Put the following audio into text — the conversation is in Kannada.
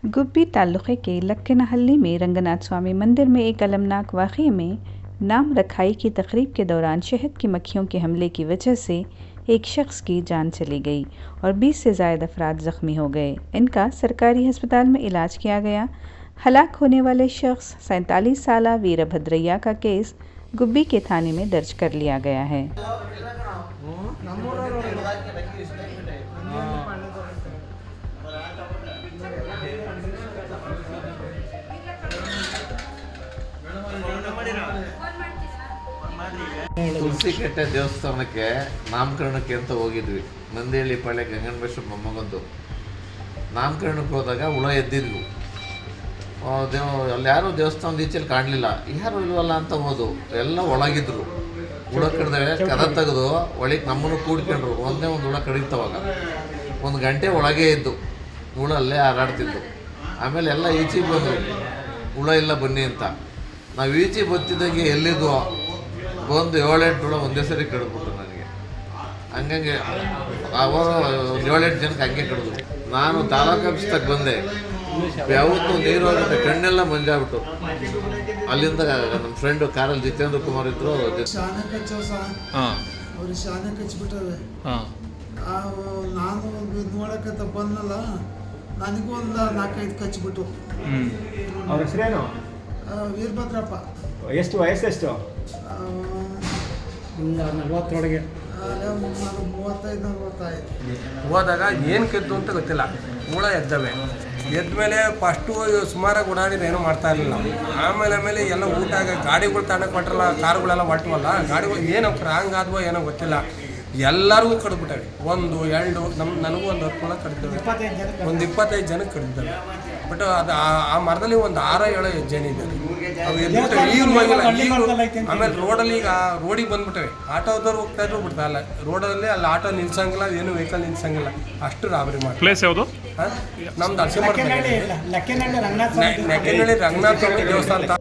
गुब्बी तालुक़े के लक्कनहल्ली में रंगनाथ स्वामी मंदिर में एक अलमनाक वाक़ये में नाम रखाई की तकरीब के दौरान शहद की मक्खियों के हमले की वजह से एक शख्स की जान चली गई और 20 से ज़ायद अफराद ज़ख्मी हो गए। इनका सरकारी अस्पताल में इलाज किया गया। हलाक होने वाले शख्स 47 साला वीरभद्रैया का केस गुब्बी के थाने में दर्ज कर लिया गया है। ತುಳಸಿಕಟ್ಟೆ ದೇವಸ್ಥಾನಕ್ಕೆ ನಾಮಕರಣಕ್ಕೆ ಅಂತ ಹೋಗಿದ್ವಿ. ನಂದಿಹಳ್ಳಿ ಪಾಳ್ಯ ಗಂಗನಬಸವ ಮೊಮ್ಮಗಂದು ನಾಮಕರಣಕ್ಕೆ ಹೋದಾಗ ಹುಳ ಎದ್ದಿದ್ವು. ಅಲ್ಲಿ ಯಾರೂ ದೇವಸ್ಥಾನದ ಈಚೆಲ್ಲಿ ಕಾಣಲಿಲ್ಲ, ಯಾರು ಇಲ್ವಲ್ಲ ಅಂತ ಹೋದು ಎಲ್ಲ ಒಳಗಿದ್ರು. ಹುಳ ಕಡ್ದಾಗ ಕದ ತೆಗೆದು ಒಳಗೆ ನಮ್ಮನ್ನು ಕೂಡ್ಕೊಂಡ್ರು. ಒಂದೇ ಒಂದು ಹುಳ ಕಡಿತವಾಗ 1 ಗಂಟೆ ಒಳಗೆ ಇದ್ದು ಹುಳ ಅಲ್ಲೇ ಹಾರಾಡ್ತಿದ್ದು. ಆಮೇಲೆ ಎಲ್ಲ ಈಚೆಗೆ ಬಂದರು, ಹುಳ ಇಲ್ಲ ಬನ್ನಿ ಅಂತ. ನಾವು ಈಚೆಗೆ ಬರ್ತಿದ್ದಾಗೆ ಎಲ್ಲಿದ್ವು ಒಂದು 7-8 ಹುಳ ಒಂದೇ ಸರಿ ಕಡಿದ್ಬಿಟ್ಟು ನನಗೆ. ಹಂಗಂಗೆ ಅವರು 7-8 ಜನಕ್ಕೆ ಹಂಗೆ ಕಡಿದ್ರು. ನಾನು ತಾಲೂಕು ಆಫೀಸ್ದಾಗ ಬಂದೆ, ಯಾವತ್ತೂ ನೀರು ಹೋಗುತ್ತೆ, ಕಣ್ಣೆಲ್ಲ ಮಂಜಾಗ್ಬಿಟ್ಟು. ಅಲ್ಲಿಂದ ನಮ್ಮ ಫ್ರೆಂಡು ಕಾರಲ್ಲಿ ಜಿತೇಂದ್ರ ಕುಮಾರ್ ಇದ್ರು. ಶಾನೆ ಕಚ್ಚಿಬಿಟ್ಟವೆ. ನಾನು ನೋಡಕ್ಕಂತ ಬಂದಲ್ಲ, ನನಗೂ ಒಂದು 4-5 ಕಚ್ಚಿಬಿಟ್ಟು. ಅವ್ರ ಹೆಸರೇನು? ವೀರಭದ್ರಪ್ಪ. ಎಷ್ಟು ವಯಸ್ಸೆಷ್ಟು? 40 35-45. ಹೋದಾಗ ಏನು ಕೆದ್ದು ಅಂತ ಗೊತ್ತಿಲ್ಲ, ಹುಳ ಎದ್ದವೆ. ಎದ್ಮೇಲೆ ಫಸ್ಟು ಸುಮಾರಾಗಿ ಓಡಾಡಿದ ಏನೂ ಮಾಡ್ತಾ ಇರಲಿಲ್ಲ. ಆಮೇಲೆ ಎಲ್ಲ ಊಟ ಗಾಡಿಗಳು ತಗೊಂಡು ಕೊಟ್ಟರಲ್ಲ, ಕಾರುಗಳೆಲ್ಲ ಹೊಟ್ಟವಲ್ಲ, ಗಾಡಿಗಳು ಏನೋ ರಾಂಗ್ ಆದ್ವೋ ಏನೋ ಗೊತ್ತಿಲ್ಲ, ಎಲ್ಲರಿಗೂ ಕಡಿದ್ಬಿಟ್ಟವೆ. 1-2 ನನಗೂ ಒಂದು 10 ಹುಳ ಕಡಿತವೆ, ಒಂದು 25 ಜನಕ್ಕೆ ಕಡಿತವೆ. ಬಟ್ ಅದು ಆ ಮರದಲ್ಲಿ ಒಂದು 6-7 ಹೆಜ್ಜೆನೆ ಇದೆ. ಅವು ಎದ್ಬಿಟ್ಟವೆ, ಈಗಲೂ ಹೋಗಿಲ್ಲ. ಆಮೇಲೆ ರೋಡಲ್ಲಿ ಈಗ ರೋಡಿಗೆ ಬಂದ್ಬಿಟ್ಟವೆ. ಆಟೋದವ್ರು ಹೋಗ್ತಾ ಇದ್ರು ಬಿಡ್ತಾ ಇಲ್ಲ ರೋಡಲ್ಲಿ. ಅಲ್ಲಿ ಆಟೋ ನಿಲ್ಸಂಗಿಲ್ಲ, ಏನು ವೆಹಿಕಲ್ ನಿಲ್ಸಂಗಿಲ್ಲ, ಅಷ್ಟು ರಾಬರಿ ಮಾಡಿ. ಪ್ಲೇಸ್ ಯಾವುದು? ನಮ್ದು ಲಕ್ಕೆನಹಳ್ಳಿ ರಂಗನಾಥ ಸ್ವಾಮಿ ದೇವಸ್ಥಾನ ಅಂತ.